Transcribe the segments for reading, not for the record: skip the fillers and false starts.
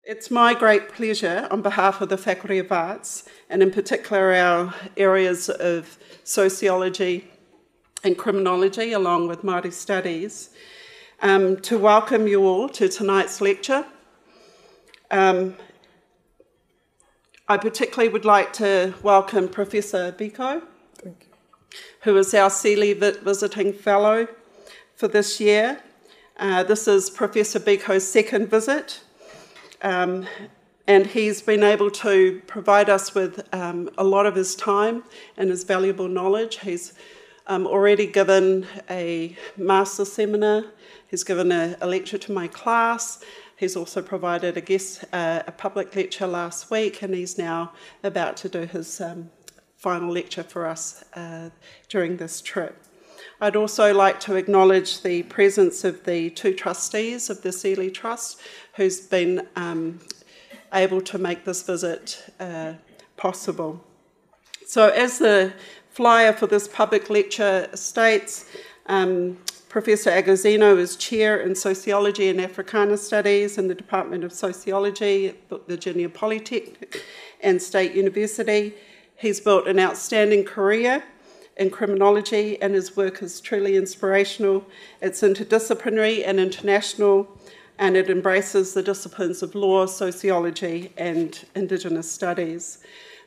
It's my great pleasure on behalf of the Faculty of Arts, and in particular our areas of sociology and criminology, along with Māori studies, to welcome you all to tonight's lecture. I particularly would like to welcome Professor Biko, who is our Seeley Visiting Fellow for this year. This is Professor Biko's second visit, and he's been able to provide us with a lot of his time and his valuable knowledge. He's already given a master's seminar, he's given a lecture to my class, he's also provided a public lecture last week, and he's now about to do his final lecture for us during this trip. I'd also like to acknowledge the presence of the two trustees of the Seeley Trust, who's been able to make this visit possible. So as the flyer for this public lecture states, Professor Agostinho is Chair in Sociology and Africana Studies in the Department of Sociology at Virginia Polytechnic and State University. He's built an outstanding career in criminology, and his work is truly inspirational. It's interdisciplinary and international, and it embraces the disciplines of law, sociology, and Indigenous studies.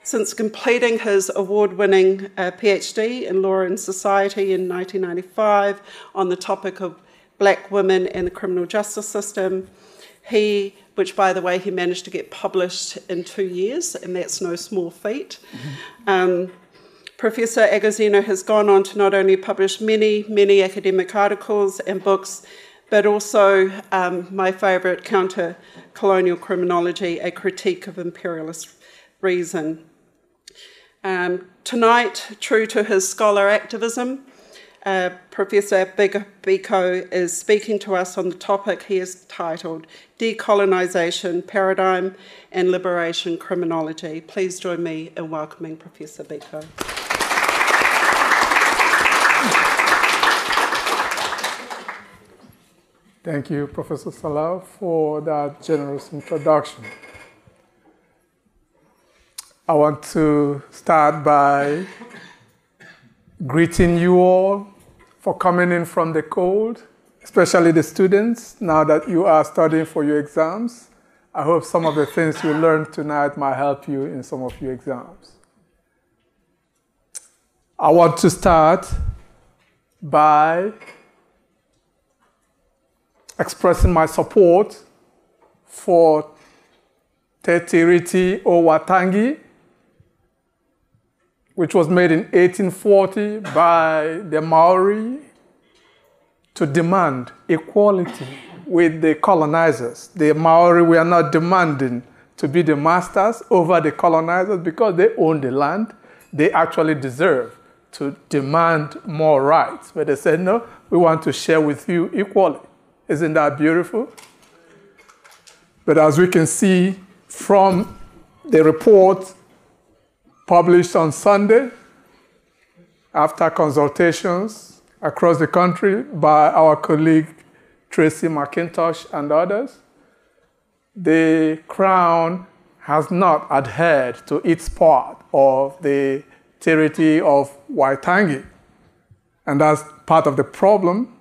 Since completing his award-winning PhD in Law and Society in 1995 on the topic of Black women and the criminal justice system, which by the way he managed to get published in 2 years, and that's no small feat. Professor Agostinho has gone on to not only publish many academic articles and books, but also my favourite, Counter-Colonial Criminology, a critique of imperialist reason. Tonight, true to his scholar activism, Professor Biko is speaking to us on the topic he has titled Decolonisation, Paradigm and Liberation Criminology. Please join me in welcoming Professor Biko. Thank you, Professor Salau, for that generous introduction. I want to start by greeting you all for coming in from the cold, especially the students, now that you are studying for your exams. I hope some of the things you learned tonight might help you in some of your exams. I want to start by expressing my support for Te Tiriti o Waitangi, which was made in 1840 by the Maori to demand equality with the colonizers. The Maori were not demanding to be the masters over the colonizers because they own the land. They actually deserve to demand more rights. But they said, no, we want to share with you equally. Isn't that beautiful? But as we can see from the report published on Sunday, after consultations across the country by our colleague Tracy McIntosh and others, the Crown has not adhered to its part of the Tiriti of Waitangi. And that's part of the problem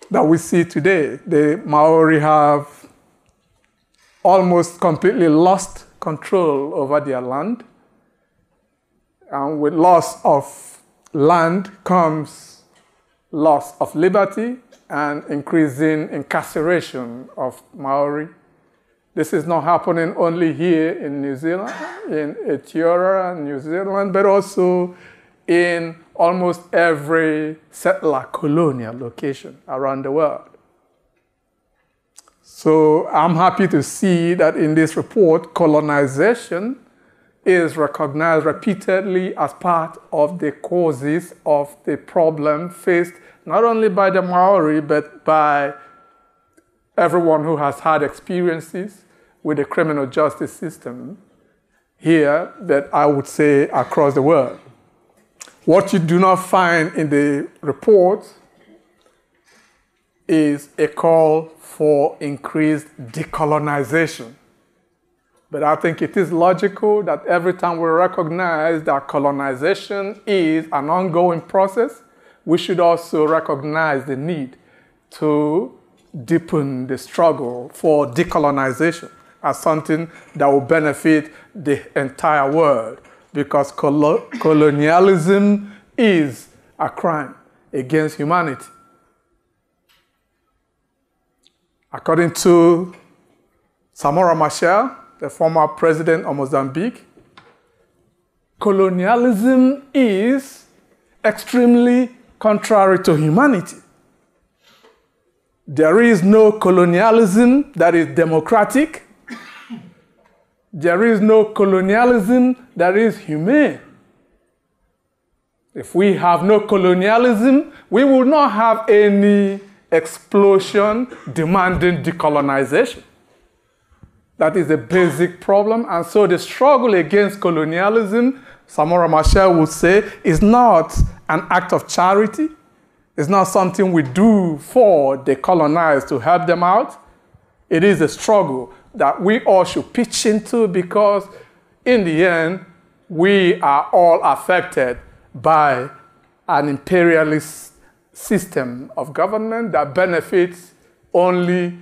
that we see today. The Maori have almost completely lost control over their land. And with loss of land comes loss of liberty and increasing incarceration of Maori. This is not happening only here in New Zealand, in Aotearoa and New Zealand, but also in almost every settler colonial location around the world. So I'm happy to see that in this report, colonization is recognized repeatedly as part of the causes of the problem faced not only by the Maori, but by everyone who has had experiences with the criminal justice system here, that I would say across the world. What you do not find in the report is a call for increased decolonization. But I think it is logical that every time we recognize that colonization is an ongoing process, we should also recognize the need to deepen the struggle for decolonization as something that will benefit the entire world, because colonialism is a crime against humanity. According to Samora Machel, the former president of Mozambique, colonialism is extremely contrary to humanity. There is no colonialism that is democratic. There is no colonialism that is humane. If we have no colonialism, we will not have any explosion demanding decolonization. That is a basic problem. And so the struggle against colonialism, Samora Machel would say, is not an act of charity. It's not something we do for the colonized to help them out. It is a struggle that we all should pitch into, because in the end, we are all affected by an imperialist system of government that benefits only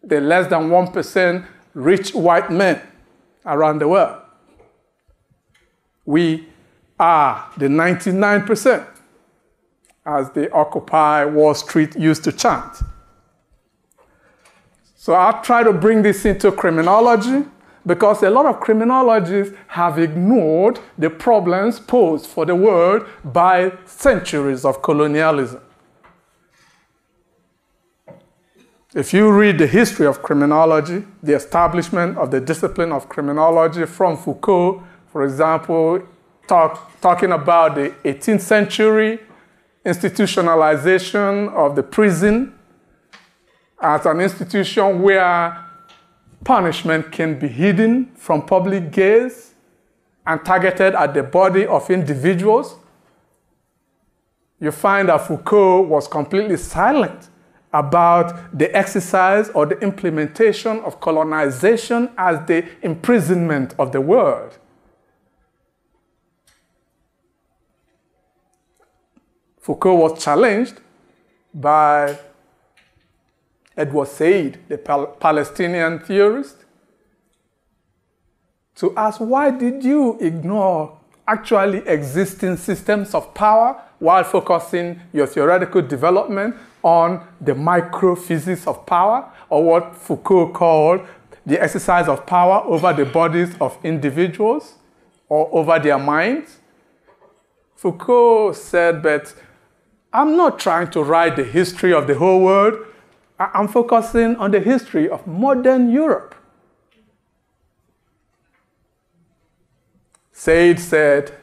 the less than 1% rich white men around the world. We are the 99%, as the Occupy Wall Street used to chant. So I'll try to bring this into criminology, because a lot of criminologists have ignored the problems posed for the world by centuries of colonialism. If you read the history of criminology, the establishment of the discipline of criminology from Foucault, for example, talking about the 18th century institutionalization of the prison as an institution where punishment can be hidden from public gaze and targeted at the body of individuals, you find that Foucault was completely silent about the exercise or the implementation of colonization as the imprisonment of the world. Foucault was challenged by Edward Said, the Palestinian theorist, to ask, why did you ignore actually existing systems of power while focusing your theoretical development on the microphysics of power, or what Foucault called the exercise of power over the bodies of individuals or over their minds? Foucault said, but I'm not trying to write the history of the whole world. I'm focusing on the history of modern Europe. Said said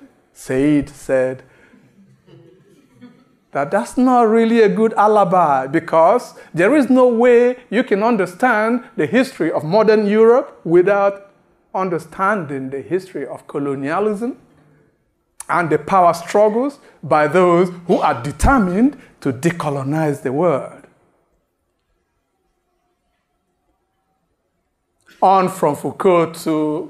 that that's not really a good alibi, because there is no way you can understand the history of modern Europe without understanding the history of colonialism and the power struggles by those who are determined to decolonize the world. On from Foucault to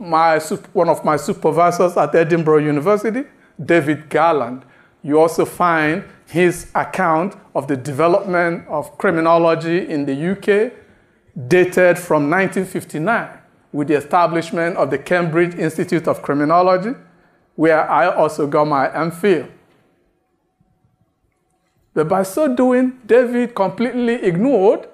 one of my supervisors at Edinburgh University, David Garland. You also find his account of the development of criminology in the UK, dated from 1959, with the establishment of the Cambridge Institute of Criminology, where I also got my MPhil. But by so doing, David completely ignored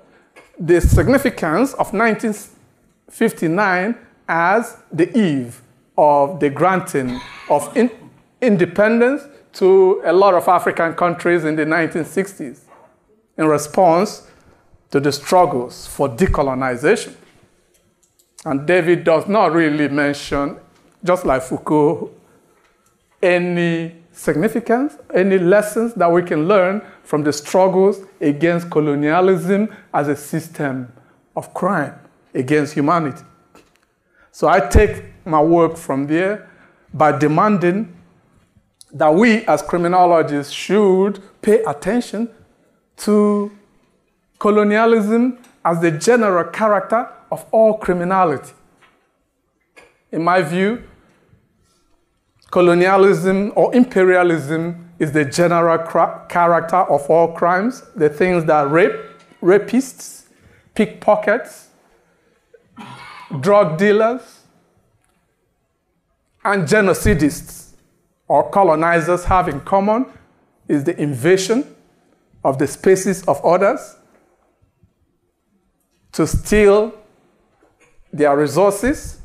the significance of 1959 as the eve of the granting of independence to a lot of African countries in the 1960s in response to the struggles for decolonization. And David does not really mention, just like Foucault, any significance, any lessons that we can learn from the struggles against colonialism as a system of crime against humanity. So I take my work from there by demanding that we as criminologists should pay attention to colonialism as the general character of all criminality. In my view, colonialism or imperialism is the general character of all crimes, the things that rapists, pickpockets, drug dealers, and genocidists or colonizers have in common is the invasion of the spaces of others to steal their resources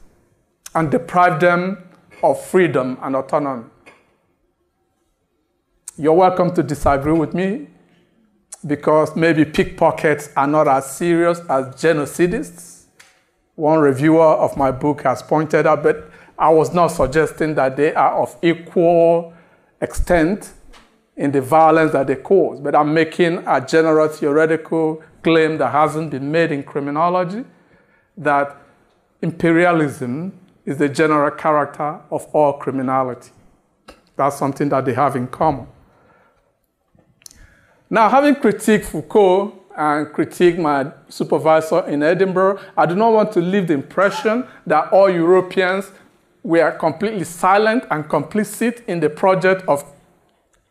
and deprive them of freedom and autonomy. You're welcome to disagree with me because maybe pickpockets are not as serious as genocidists. One reviewer of my book has pointed out, but I was not suggesting that they are of equal extent in the violence that they cause, but I'm making a general theoretical claim that hasn't been made in criminology, that imperialism is the general character of all criminality. That's something that they have in common. Now, having critiqued Foucault and critiqued my supervisor in Edinburgh, I do not want to leave the impression that all Europeans were completely silent and complicit in the project of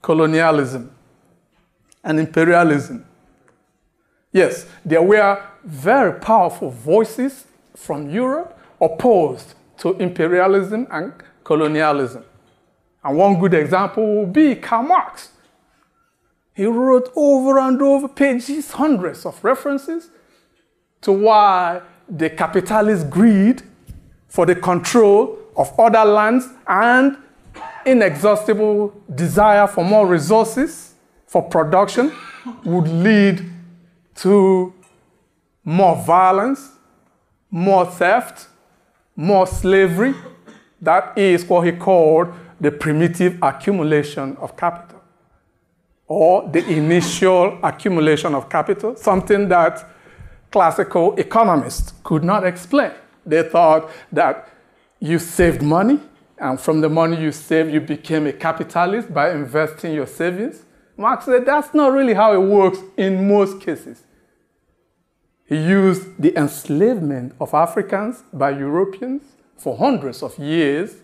colonialism and imperialism. Yes, there were very powerful voices from Europe opposed to imperialism and colonialism. And one good example would be Karl Marx. He wrote over and over pages, hundreds of references to why the capitalist greed for the control of other lands and inexhaustible desire for more resources for production would lead to more violence, more theft, more slavery. That is what he called the primitive accumulation of capital, or the initial accumulation of capital, something that classical economists could not explain. They thought that you saved money, and from the money you saved, you became a capitalist by investing your savings. Marx said that's not really how it works in most cases. He used the enslavement of Africans by Europeans for hundreds of years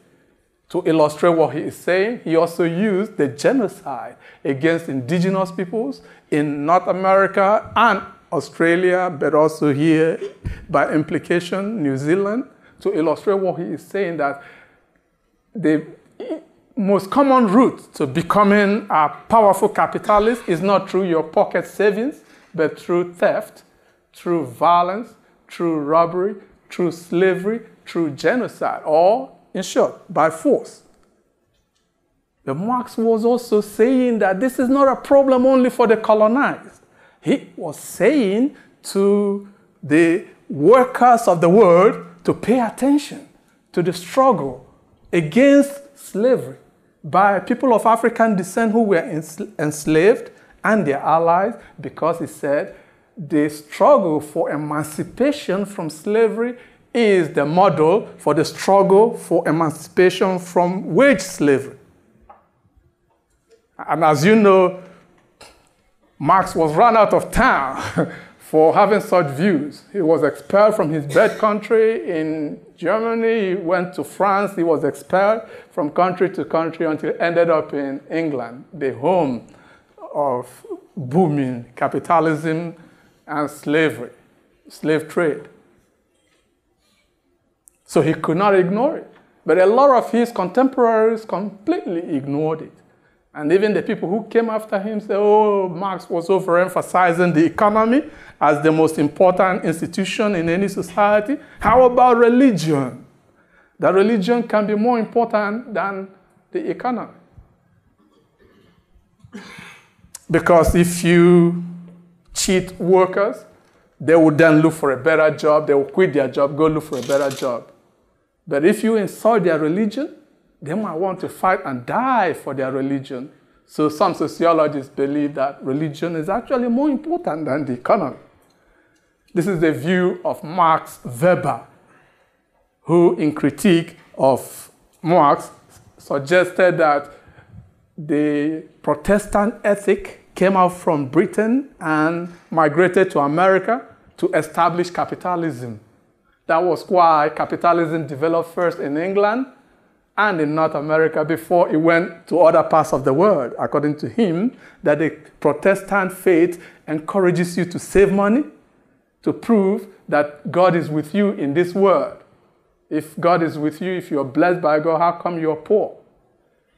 to illustrate what he is saying. He also used the genocide against indigenous peoples in North America and Australia, but also here, by implication, New Zealand, to illustrate what he is saying, that the most common route to becoming a powerful capitalist is not through your pocket savings, but through theft, through violence, through robbery, through slavery, through genocide, or, in short, by force. But Marx was also saying that this is not a problem only for the colonized. He was saying to the workers of the world to pay attention to the struggle against slavery by people of African descent who were enslaved and their allies, because he said the struggle for emancipation from slavery is the model for the struggle for emancipation from wage slavery. And as you know, Marx was run out of town for having such views. He was expelled from his birth country in Germany. He went to France. He was expelled from country to country until he ended up in England, the home of booming capitalism and slavery, slave trade. So he could not ignore it. But a lot of his contemporaries completely ignored it. And even the people who came after him said, oh, Marx was overemphasizing the economy as the most important institution in any society. How about religion? That religion can be more important than the economy. Because if you cheat workers, they will then look for a better job. They will quit their job, go look for a better job. But if you insult their religion, they might want to fight and die for their religion. So some sociologists believe that religion is actually more important than the economy. This is the view of Max Weber, who in critique of Marx suggested that the Protestant ethic came out from Britain and migrated to America to establish capitalism. That was why capitalism developed first in England and in North America before it went to other parts of the world. According to him, that the Protestant faith encourages you to save money, to prove that God is with you in this world. If God is with you, if you're blessed by God, how come you're poor?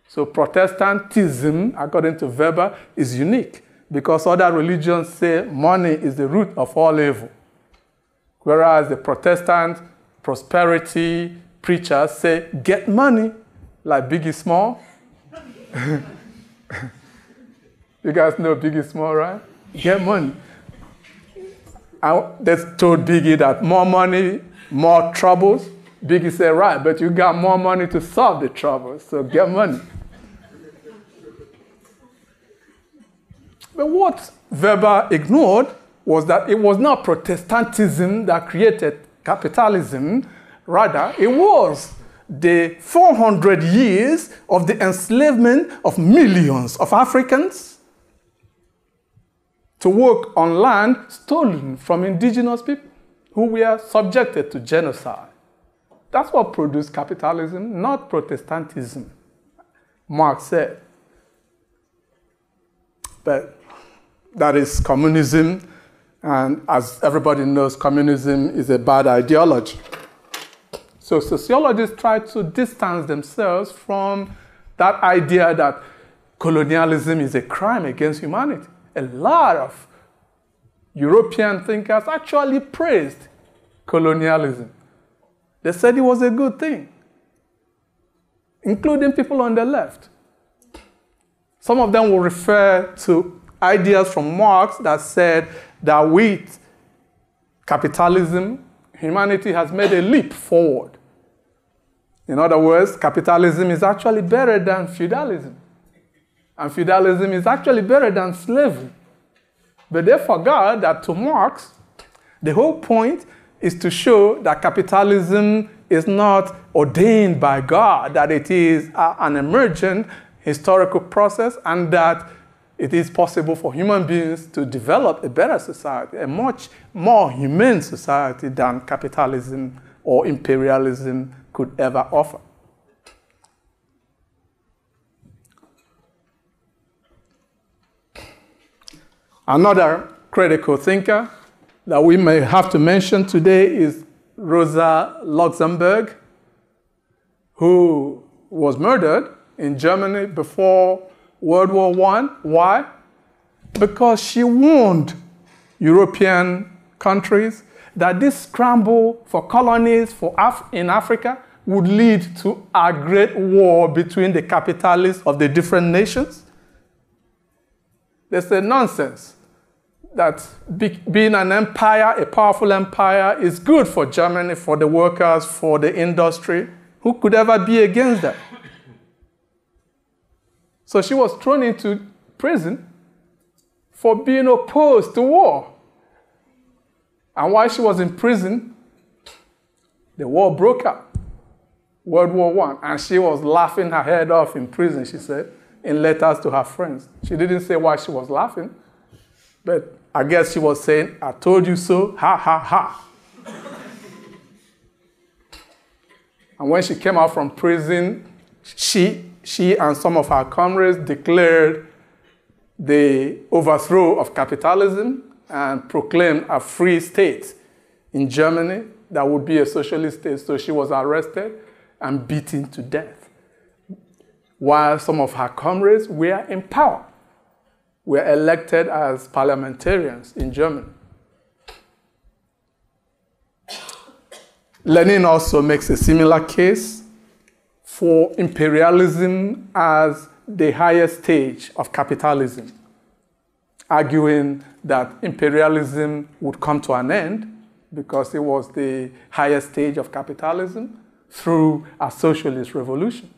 So Protestantism, according to Weber, is unique because other religions say money is the root of all evil. Whereas the Protestant prosperity preachers say, get money, like Biggie Small. You guys know Biggie Small, right? Get money. They told Biggie that more money, more troubles. Biggie said, right, but you got more money to solve the troubles, so get money. But what Weber ignored was that it was not Protestantism that created capitalism. Rather, it was the 400 years of the enslavement of millions of Africans to work on land stolen from indigenous people who were subjected to genocide. That's what produced capitalism, not Protestantism, Marx said. But that is communism, and as everybody knows, communism is a bad ideology. So sociologists try to distance themselves from that idea that colonialism is a crime against humanity. A lot of European thinkers actually praised colonialism. They said it was a good thing, including people on the left. Some of them will refer to ideas from Marx that said that with capitalism, humanity has made a leap forward. In other words, capitalism is actually better than feudalism. And feudalism is actually better than slavery. But they forgot that to Marx, the whole point is to show that capitalism is not ordained by God, that it is an emergent historical process, and that it is possible for human beings to develop a better society, a much more humane society than capitalism or imperialism could ever offer. Another critical thinker that we may have to mention today is Rosa Luxemburg, who was murdered in Germany before World War I. Why? Because she warned European countries that this scramble for colonies in Africa would lead to a great war between the capitalists of the different nations. They said nonsense, that being an empire, a powerful empire, is good for Germany, for the workers, for the industry. Who could ever be against that? So she was thrown into prison for being opposed to war. And while she was in prison, the war broke out, World War I. And she was laughing her head off in prison, she said, in letters to her friends. She didn't say why she was laughing, but I guess she was saying, I told you so, ha, ha, ha. And when she came out from prison, she and some of her comrades declared the overthrow of capitalism and proclaimed a free state in Germany that would be a socialist state. So she was arrested and beaten to death, while some of her comrades were in power, were elected as parliamentarians in Germany. Lenin also makes a similar case for imperialism as the highest stage of capitalism, arguing that imperialism would come to an end because it was the highest stage of capitalism through a socialist revolution.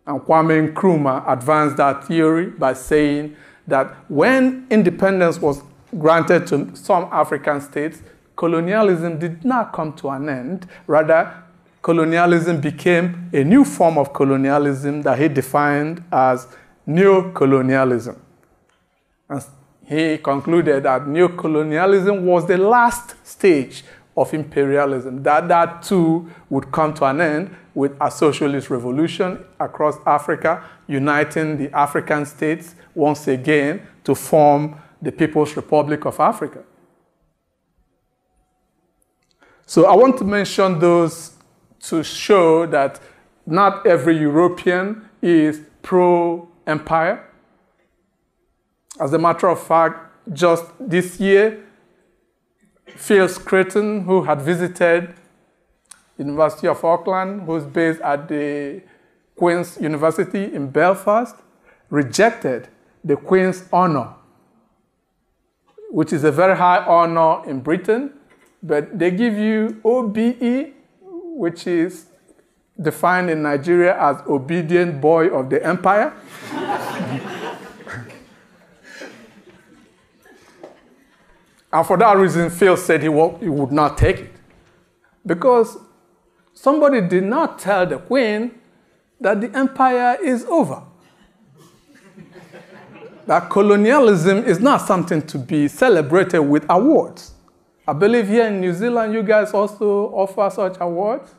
And Kwame Nkrumah advanced that theory by saying that when independence was granted to some African states, colonialism did not come to an end. Rather, colonialism became a new form of colonialism that he defined as neo-colonialism. And he concluded that neocolonialism was the last stage of imperialism, that too would come to an end with a socialist revolution across Africa, uniting the African states once again to form the People's Republic of Africa. So I want to mention those to show that not every European is pro-empire. As a matter of fact, just this year, Phil Scruton, who had visited University of Auckland, who's based at the Queen's University in Belfast, rejected the Queen's Honour, which is a very high honour in Britain, but they give you OBE, which is defined in Nigeria as Obedient Boy of the Empire. And for that reason, Phil said he would not take it. Because somebody did not tell the Queen that the empire is over. That colonialism is not something to be celebrated with awards. I believe here in New Zealand, you guys also offer such awards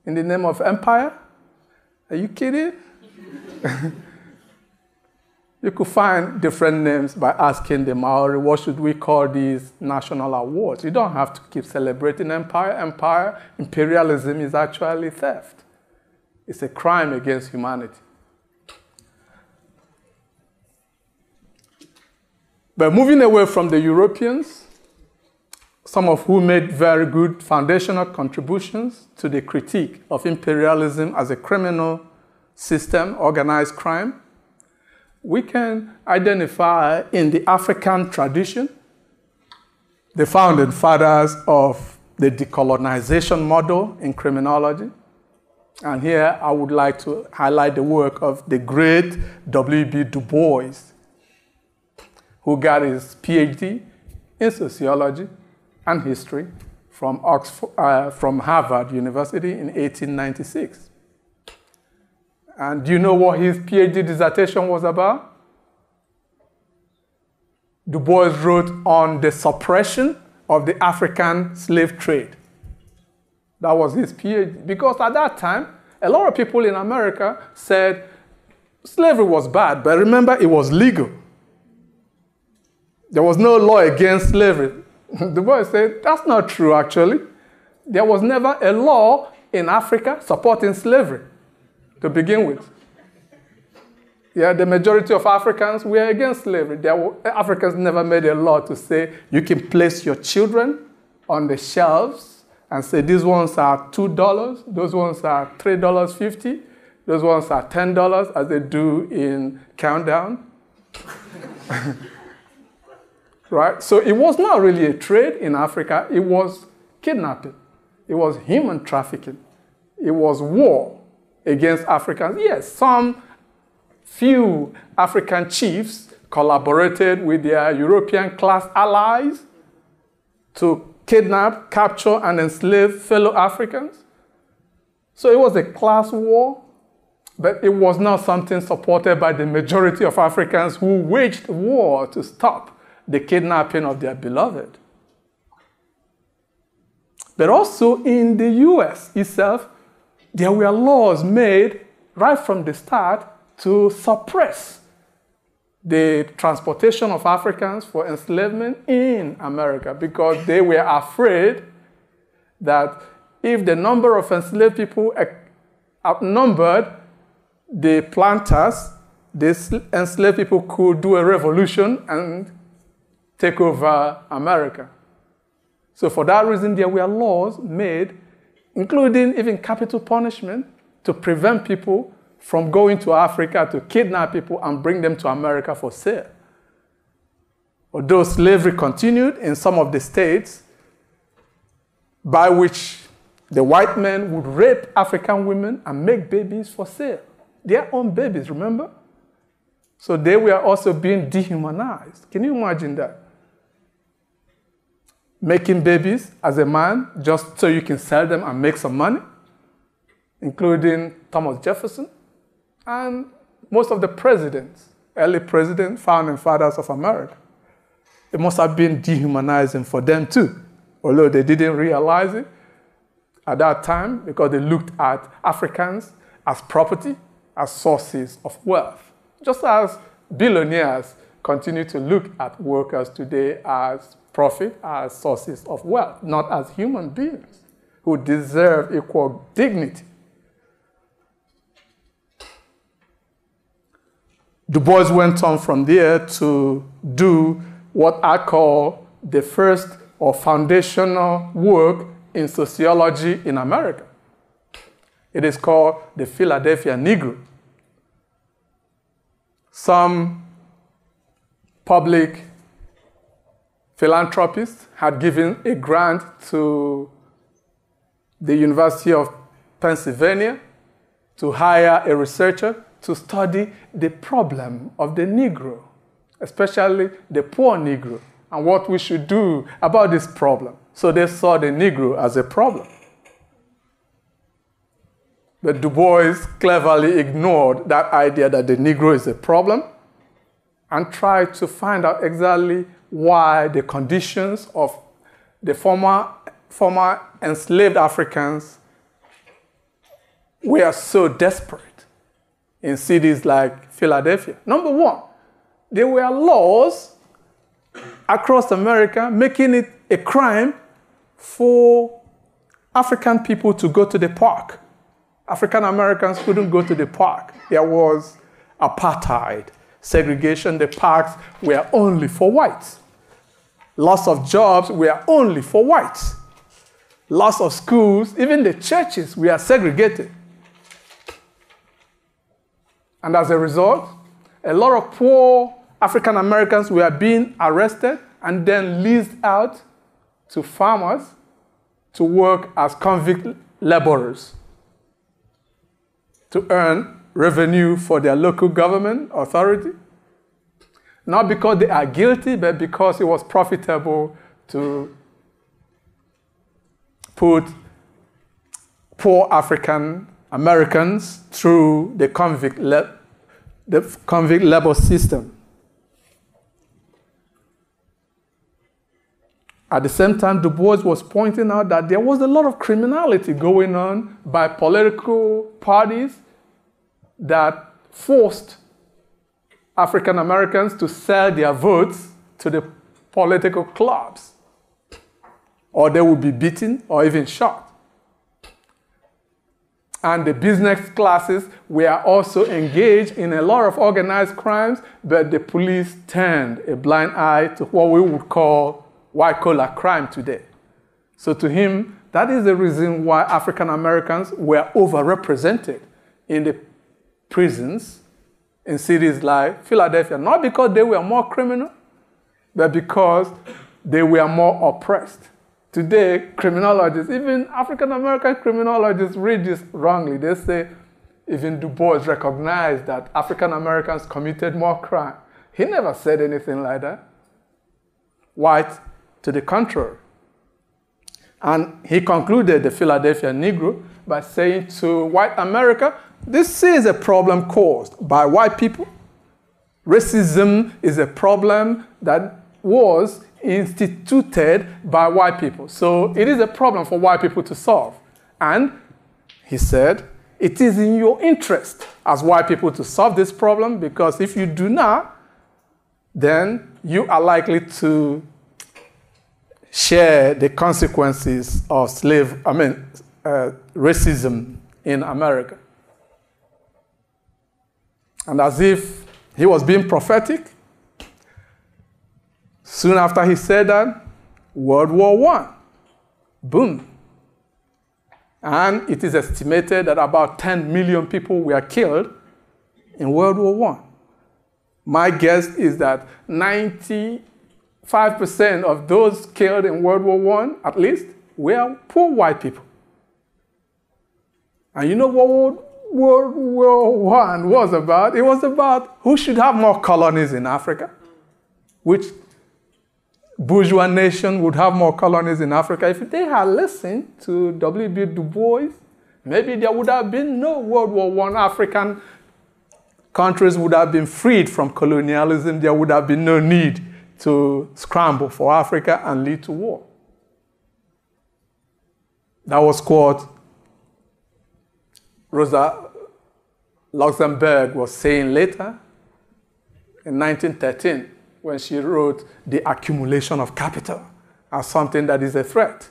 in the name of empire. Are you kidding? You could find different names by asking the Maori, what should we call these national awards? You don't have to keep celebrating empire. Imperialism is actually theft. It's a crime against humanity. But moving away from the Europeans, some of whom made very good foundational contributions to the critique of imperialism as a criminal system, organized crime, we can identify in the African tradition the founding fathers of the decolonization model in criminology. And here I would like to highlight the work of the great W.B. Du Bois, who got his PhD in sociology and history from Harvard University in 1896. And do you know what his PhD dissertation was about? Du Bois wrote on the suppression of the African slave trade. That was his PhD. Because at that time, a lot of people in America said slavery was bad, but remember, it was legal. There was no law against slavery. Du Bois said, that's not true, actually. There was never a law in Africa supporting slavery to begin with. Yeah, the majority of Africans were against slavery. Africans never made a law to say you can place your children on the shelves and say these ones are $2, those ones are $3.50, those ones are $10, as they do in Countdown. Right? So it was not really a trade in Africa. It was kidnapping. It was human trafficking. It was war against Africans. Yes, some few African chiefs collaborated with their European class allies to kidnap, capture, and enslave fellow Africans. So it was a class war, but it was not something supported by the majority of Africans who waged war to stop the kidnapping of their beloved. But also in the US itself, there were laws made right from the start to suppress the transportation of Africans for enslavement in America because they were afraid that if the number of enslaved people outnumbered the planters, the enslaved people could do a revolution and take over America. So for that reason, there were laws made, including even capital punishment, to prevent people from going to Africa to kidnap people and bring them to America for sale. Although slavery continued in some of the states, by which the white men would rape African women and make babies for sale. Their own babies, remember? So they were also being dehumanized. Can you imagine that? Making babies as a man just so you can sell them and make some money, including Thomas Jefferson and most of the presidents early presidents, founding fathers of America. It must have been dehumanizing for them too, although they didn't realize it at that time because they looked at Africans as property, as sources of wealth. Just as billionaires continue to look at workers today as profit, as sources of wealth, not as human beings who deserve equal dignity. Du Bois went on from there to do what I call the first or foundational work in sociology in America. It is called the Philadelphia Negro. Some public philanthropists had given a grant to the University of Pennsylvania to hire a researcher to study the problem of the Negro, especially the poor Negro, and what we should do about this problem. So they saw the Negro as a problem. But Du Bois cleverly ignored that idea that the Negro is a problem and tried to find out exactly why the conditions of the former enslaved Africans were so desperate in cities like Philadelphia. Number one, there were laws across America making it a crime for African people to go to the park. African Americans couldn't go to the park. There was apartheid, segregation. The parks were only for whites. Lots of jobs were only for whites. Lots of schools, even the churches were segregated. And as a result, a lot of poor African Americans were being arrested and then leased out to farmers to work as convict laborers to earn revenue for their local government authority. Not because they are guilty, but because it was profitable to put poor African Americans through the convict labor system. At the same time, Du Bois was pointing out that there was a lot of criminality going on by political parties that forced African Americans to sell their votes to the political clubs, or they would be beaten or even shot. And the business classes were also engaged in a lot of organized crimes, but the police turned a blind eye to what we would call white-collar crime today. So to him, that is the reason why African Americans were overrepresented in the prisons in cities like Philadelphia, not because they were more criminal, but because they were more oppressed. Today, criminologists, even African-American criminologists read this wrongly. They say even Du Bois recognized that African-Americans committed more crime. He never said anything like that. White, to the contrary. And he concluded the Philadelphia Negro by saying to white America, this is a problem caused by white people. Racism is a problem that was instituted by white people. So it is a problem for white people to solve. And he said, it is in your interest as white people to solve this problem, because if you do not, then you are likely to share the consequences of racism in America. And as if he was being prophetic, soon after he said that, World War I, boom. And it is estimated that about 10 million people were killed in World War I. My guess is that 95% of those killed in World War I, at least, were poor white people. And you know what World War I was about? It was about who should have more colonies in Africa, which bourgeois nation would have more colonies in Africa. If they had listened to W.B. Du Bois, maybe there would have been no World War I African countries would have been freed from colonialism, there would have been no need to scramble for Africa and lead to war. That was what Rosa Luxemburg was saying later in 1913 when she wrote The Accumulation of Capital as something that is a threat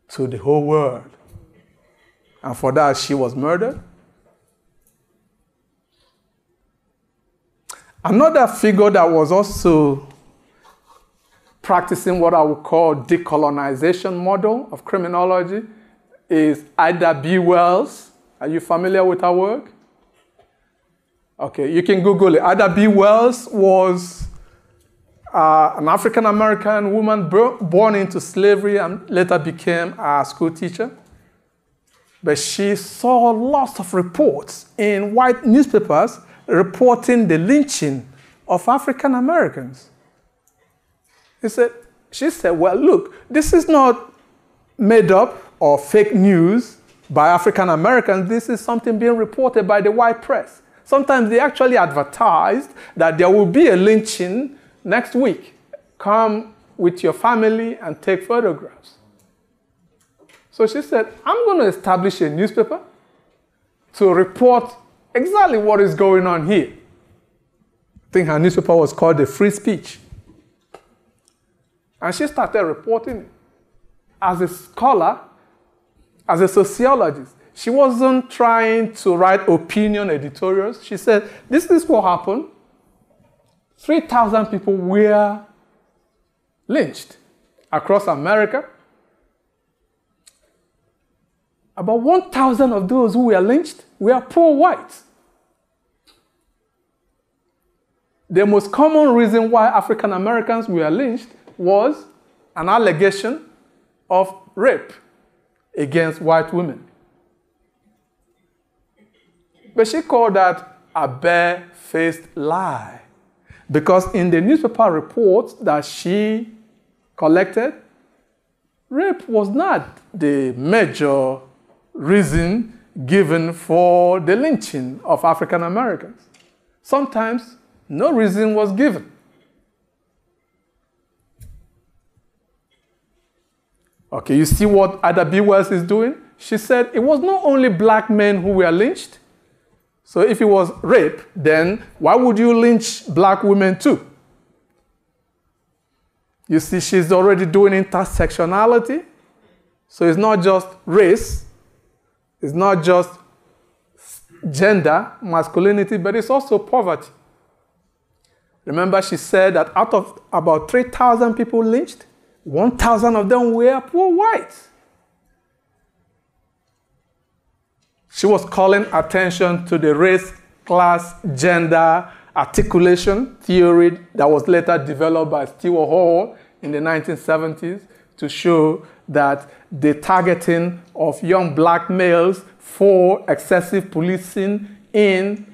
to the whole world. And for that, she was murdered. Another figure that was also practicing what I would call decolonization model of criminology is Ida B. Wells. Are you familiar with her work? Okay, you can Google it. Ida B. Wells was an African-American woman born into slavery and later became a school teacher. But she saw lots of reports in white newspapers reporting the lynching of African Americans. She said, well, look, this is not made up or fake news by African Americans. This is something being reported by the white press. Sometimes they actually advertised that there will be a lynching next week. Come with your family and take photographs. So she said, I'm going to establish a newspaper to report exactly what is going on here. I think her newspaper was called The Free Speech. And she started reporting it. As a scholar, as a sociologist, she wasn't trying to write opinion editorials. She said, this is what happened. 3,000 people were lynched across America. About 1,000 of those who were lynched were poor whites. The most common reason why African Americans were lynched was an allegation of rape against white women. But she called that a bare-faced lie. Because in the newspaper reports that she collected, rape was not the major reason given for the lynching of African Americans. Sometimes no reason was given. Okay, you see what Ida B. Wells is doing? She said it was not only black men who were lynched. So if it was rape, then why would you lynch black women too? You see, she's already doing intersectionality. So it's not just race, it's not just gender, masculinity, but it's also poverty. Remember, she said that out of about 3,000 people lynched, 1,000 of them were poor whites. She was calling attention to the race, class, gender articulation theory that was later developed by Stewart Hall in the 1970s to show that the targeting of young black males for excessive policing in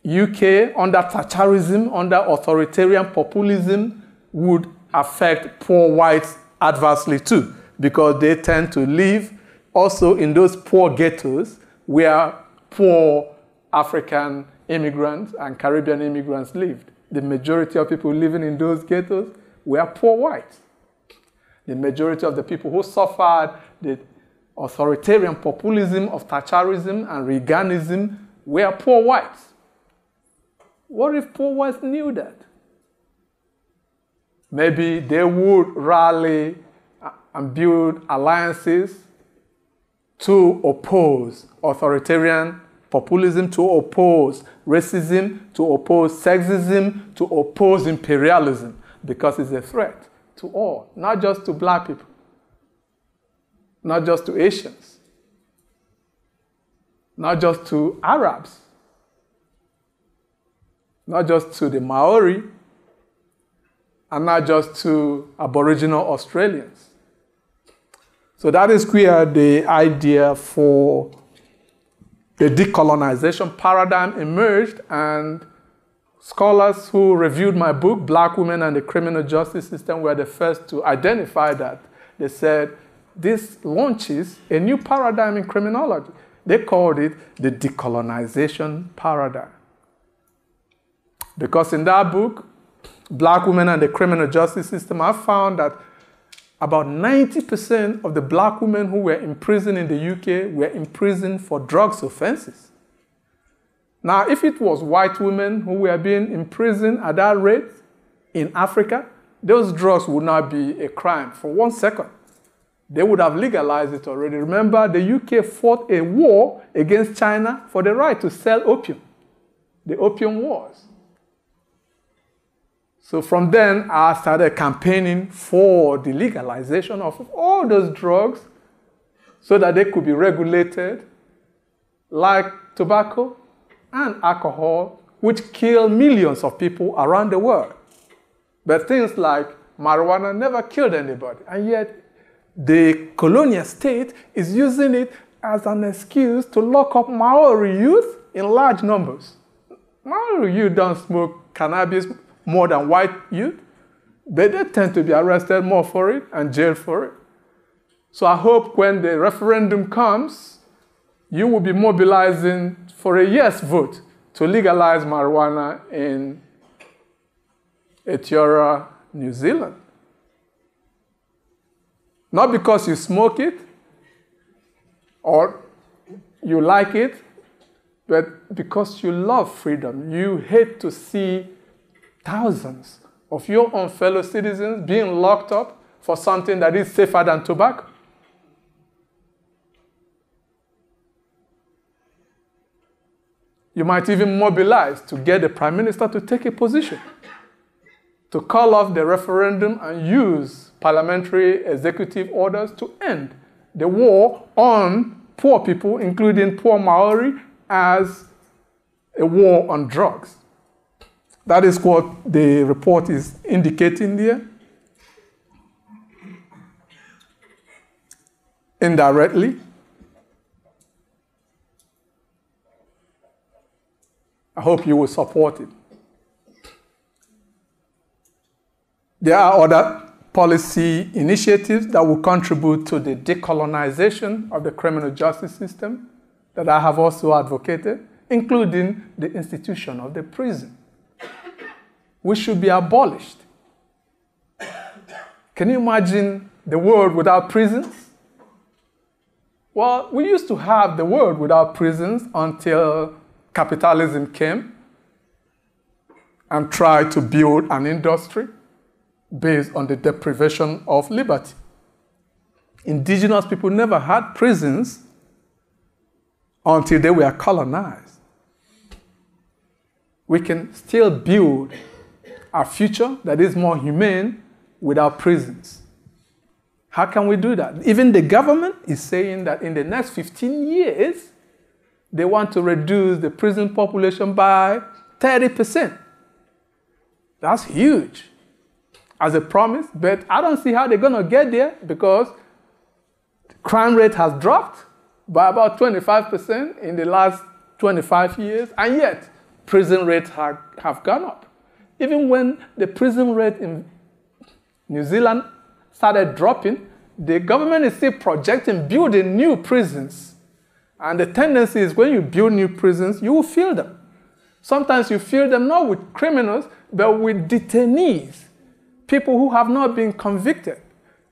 UK under Thatcherism, under authoritarian populism would affect poor whites adversely too, because they tend to live also in those poor ghettos where poor African immigrants and Caribbean immigrants lived. The majority of people living in those ghettos were poor whites. The majority of the people who suffered the authoritarian populism of Thatcherism and Reaganism were poor whites. What if poor whites knew that? Maybe they would rally and build alliances to oppose authoritarian populism, to oppose racism, to oppose sexism, to oppose imperialism, because it's a threat to all, not just to black people, not just to Asians, not just to Arabs, not just to the Maori, and not just to Aboriginal Australians. So that is where the idea for the decolonization paradigm emerged, and scholars who reviewed my book, Black Women and the Criminal Justice System, were the first to identify that. They said, this launches a new paradigm in criminology. They called it the decolonization paradigm. Because in that book, Black Women and the Criminal Justice System, I found that about 90% of the black women who were in prison in the UK were in prison for drugs offenses. Now, if it was white women who were being imprisoned at that rate in Africa, those drugs would not be a crime for 1 second. They would have legalized it already. Remember, the UK fought a war against China for the right to sell opium, the Opium Wars. So from then, I started campaigning for the legalization of all those drugs so that they could be regulated, like tobacco and alcohol, which kill millions of people around the world. But things like marijuana never killed anybody. And yet, the colonial state is using it as an excuse to lock up Maori youth in large numbers. Maori youth don't smoke cannabis more than white youth, but they tend to be arrested more for it and jailed for it. So I hope when the referendum comes, you will be mobilizing for a yes vote to legalize marijuana in Aotearoa, New Zealand. Not because you smoke it or you like it, but because you love freedom. You hate to see thousands of your own fellow citizens being locked up for something that is safer than tobacco. You might even mobilize to get the Prime Minister to take a position, to call off the referendum and use parliamentary executive orders to end the war on poor people, including poor Maori, as a war on drugs. That is what the report is indicating there. Indirectly. I hope you will support it. There are other policy initiatives that will contribute to the decolonization of the criminal justice system that I have also advocated, including the institution of the prison, which should be abolished. Can you imagine the world without prisons? Well, we used to have the world without prisons until capitalism came and tried to build an industry based on the deprivation of liberty. Indigenous people never had prisons until they were colonized. We can still build a future that is more humane without prisons. How can we do that? Even the government is saying that in the next 15 years, they want to reduce the prison population by 30%. That's huge as a promise, but I don't see how they're going to get there because the crime rate has dropped by about 25% in the last 25 years, and yet prison rates have gone up. Even when the prison rate in New Zealand started dropping, the government is still projecting building new prisons. And the tendency is when you build new prisons, you will fill them. Sometimes you fill them not with criminals, but with detainees, people who have not been convicted,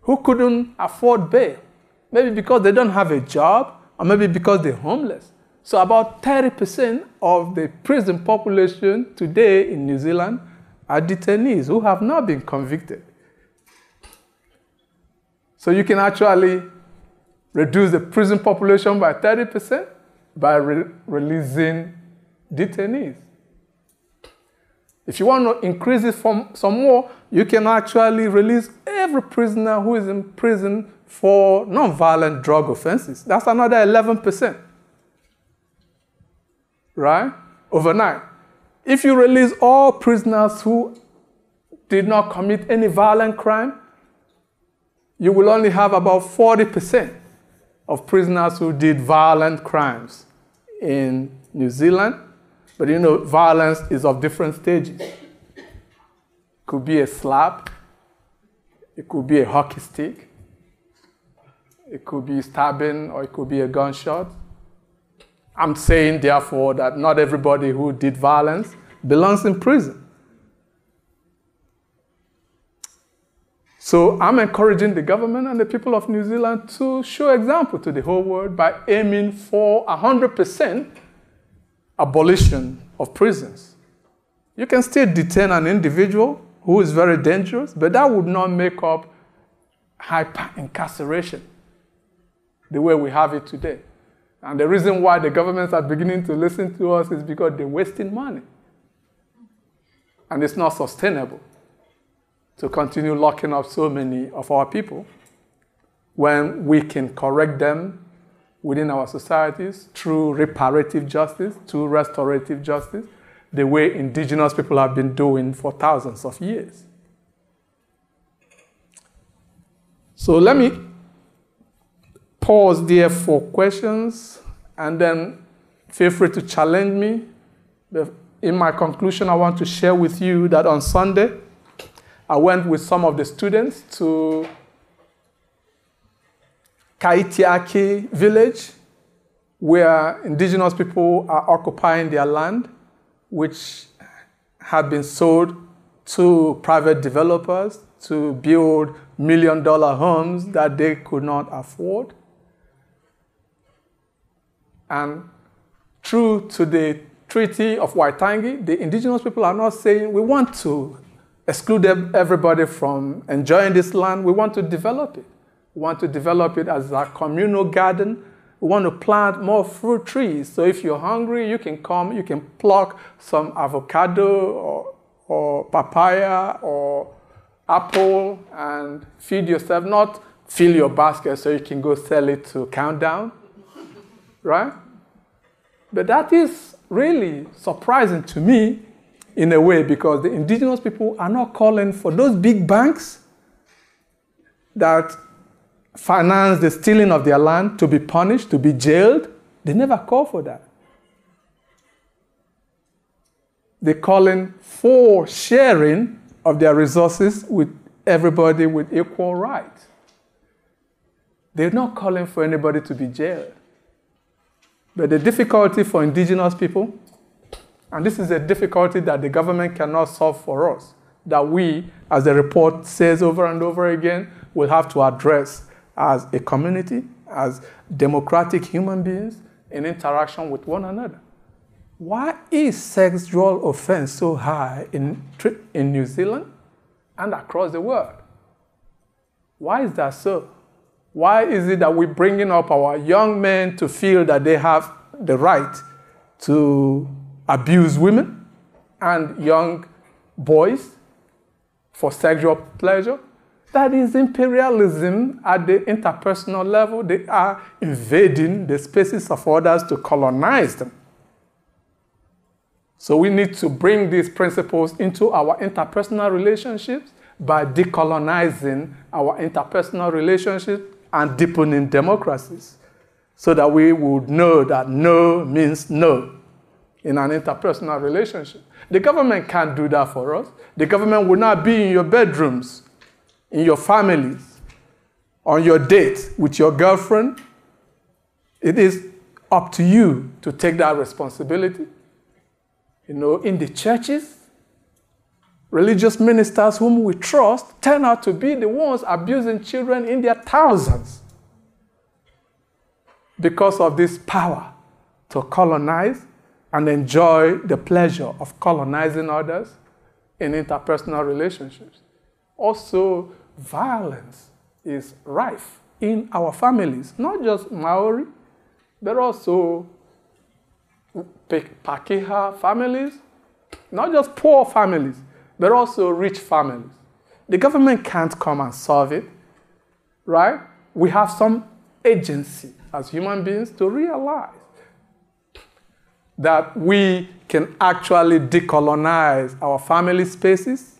who couldn't afford bail, maybe because they don't have a job, or maybe because they're homeless. So about 30% of the prison population today in New Zealand are detainees who have not been convicted. So you can actually reduce the prison population by 30% by releasing detainees. If you want to increase it some more, you can actually release every prisoner who is in prison for non-violent drug offenses. That's another 11%. Right? Overnight. If you release all prisoners who did not commit any violent crime, you will only have about 40% of prisoners who did violent crimes in New Zealand. But you know, violence is of different stages. It could be a slap. It could be a hockey stick. It could be stabbing, or it could be a gunshot. I'm saying, therefore, that not everybody who did violence belongs in prison. So I'm encouraging the government and the people of New Zealand to show example to the whole world by aiming for 100% abolition of prisons. You can still detain an individual who is very dangerous, but that would not make up hyper-incarceration the way we have it today. And the reason why the governments are beginning to listen to us is because they're wasting money. And it's not sustainable to continue locking up so many of our people when we can correct them within our societies through reparative justice, through restorative justice, the way indigenous people have been doing for thousands of years. So let me pause there for questions, and then feel free to challenge me. In my conclusion, I want to share with you that on Sunday, I went with some of the students to Kaitiaki village, where indigenous people are occupying their land, which had been sold to private developers to build million-dollar homes that they could not afford. And true to the Treaty of Waitangi, the indigenous people are not saying we want to exclude everybody from enjoying this land. We want to develop it. We want to develop it as a communal garden. We want to plant more fruit trees. So if you're hungry, you can come, you can pluck some avocado or papaya or apple and feed yourself, not fill your basket so you can go sell it to Countdown, right? But that is really surprising to me in a way, because the indigenous people are not calling for those big banks that finance the stealing of their land to be punished, to be jailed. They never call for that. They're calling for sharing of their resources with everybody with equal rights. They're not calling for anybody to be jailed. But the difficulty for indigenous people, and this is a difficulty that the government cannot solve for us, that we, as the report says over and over again, will have to address as a community, as democratic human beings in interaction with one another. Why is sexual offense so high in New Zealand and across the world? Why is that so? Why is it that we're bringing up our young men to feel that they have the right to abuse women and young boys for sexual pleasure? That is imperialism at the interpersonal level. They are invading the spaces of others to colonize them. So we need to bring these principles into our interpersonal relationships by decolonizing our interpersonal relationships and deepening democracies, so that we would know that no means no in an interpersonal relationship. The government can't do that for us. The government will not be in your bedrooms, in your families, on your date with your girlfriend. It is up to you to take that responsibility. You know, in the churches, religious ministers whom we trust turn out to be the ones abusing children in their thousands because of this power to colonize and enjoy the pleasure of colonizing others in interpersonal relationships. Also, violence is rife in our families, not just Maori, but also Pakeha families, not just poor families, but also rich families. The government can't come and solve it, right? We have some agency as human beings to realize that we can actually decolonize our family spaces,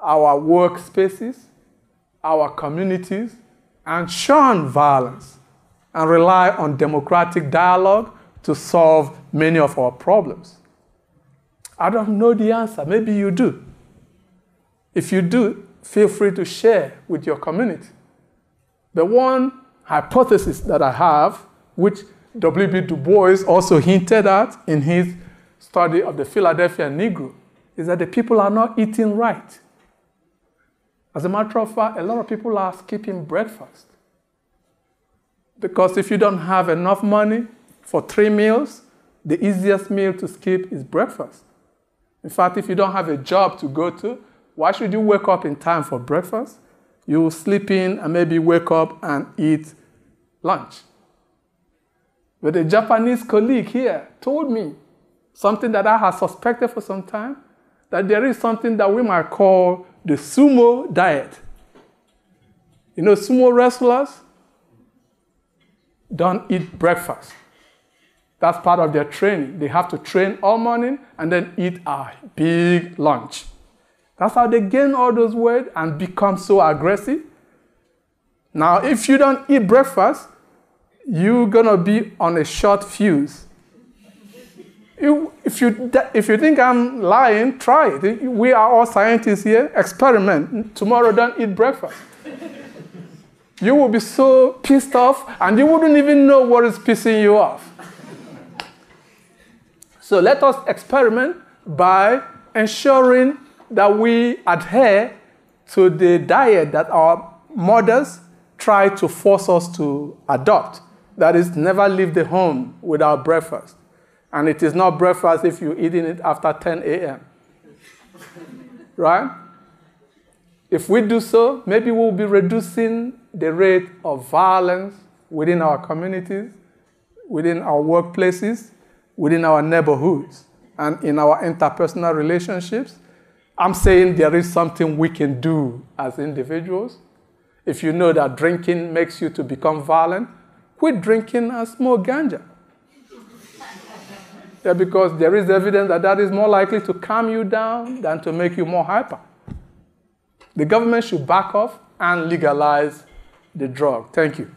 our work spaces, our communities, and shun violence, and rely on democratic dialogue to solve many of our problems. I don't know the answer. Maybe you do. If you do, feel free to share with your community. The one hypothesis that I have, which W.B. Du Bois also hinted at in his study of the Philadelphia Negro is that the people are not eating right. As a matter of fact, a lot of people are skipping breakfast. Because if you don't have enough money for 3 meals, the easiest meal to skip is breakfast. In fact, if you don't have a job to go to, why should you wake up in time for breakfast? You will sleep in and maybe wake up and eat lunch. But a Japanese colleague here told me something that I had suspected for some time, that there is something that we might call the sumo diet. You know, sumo wrestlers don't eat breakfast. That's part of their training. They have to train all morning and then eat a big lunch. That's how they gain all those weight and become so aggressive. Now, if you don't eat breakfast, you're going to be on a short fuse. If you think I'm lying, try it. We are all scientists here. Experiment. Tomorrow, don't eat breakfast. You will be so pissed off, and you wouldn't even know what is pissing you off. So let us experiment by ensuring that we adhere to the diet that our mothers try to force us to adopt. That is, never leave the home without breakfast. And it is not breakfast if you're eating it after 10 a.m. Right? If we do so, maybe we'll be reducing the rate of violence within our communities, within our workplaces, within our neighborhoods, and in our interpersonal relationships. I'm saying there is something we can do as individuals. If you know that drinking makes you to become violent, quit drinking and smoke ganja. Yeah, because there is evidence that that is more likely to calm you down than to make you more hyper. The government should back off and legalize the drug. Thank you.